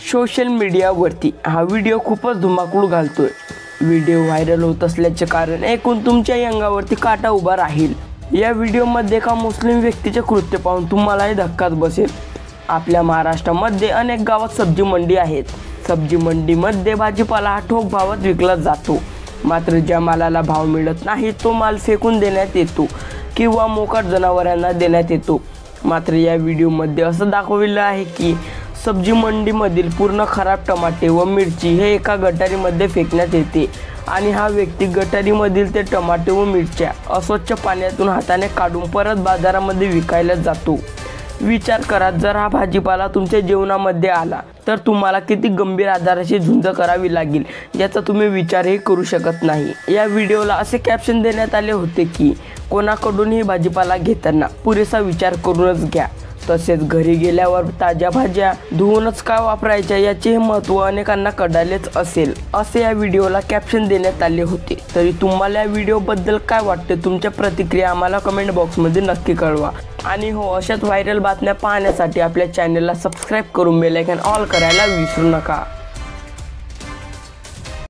Social मीडियावरती हा video खूपच धुमाकूळ घालतोय। व्हिडिओ व्हायरल होत असल्याचे कारण ऐकून तुमच्याही अंगावरती काटा उभा राहील। या व्हिडिओमध्ये एका मुस्लिम व्यक्तीचे कृत्य पाहून तुम्हालाही धक्काच बसेल। आपल्या महाराष्ट्रामध्ये अनेक गावात सब्जी मंडी आहेत। सब्जी मंडीमध्ये भाजीपाला हा ठोक भावात विकला जातो, मात्र ज्या मालाला भाव मिळत नाही तो माल फेकून देण्यात येतो किंवा मोकाट जनावरांना देण्यात येतो। मात्र या व्हिडिओमध्ये असं दाखवलेलं आहे की सब्जी मंडीमधील पूर्ण खराब टमाटे व मिरची हे एका गटारीमध्ये फेकण्यात येते आणि हा व्यक्ती गटारीमधील ते टमाटे व मिरच्या अस्वच्छ पाण्यातून हाताने काढून परत बाजारामध्ये विकायला जातो। विचार करा, जर हा भाजीपाला तुमच्या जेवणामध्ये आला तर तुम्हाला किती गंभीर आजाराची झुंज करावी लागेल, याचा तुम्ही विचारही करू शकत नाही। या व्हिडिओला असे कॅप्शन देण्यात आले होते की कोणाकडूनही भाजीपाला घेताना पुरेसा विचार करूनच घ्या, तसेच घरी गेल्यावर ताज्या भाज्या धुवूनच का वापरायच्या याचे महत्त्व अनेकांना कळालेच असेल, असे या व्हिडिओला कॅप्शन देण्यात आले होते। तरी तुम्हाला या व्हिडिओबद्दल काय वाटते, तुमच्या प्रतिक्रिया आम्हाला कमेंट बॉक्समध्ये नक्की कळवा। आणि हो, अशाच व्हायरल बातम्या पाहण्यासाठी आपल्या चॅनलला सबस्क्राईब करून बेल आयकॉन ऑल करायला विसरू नका।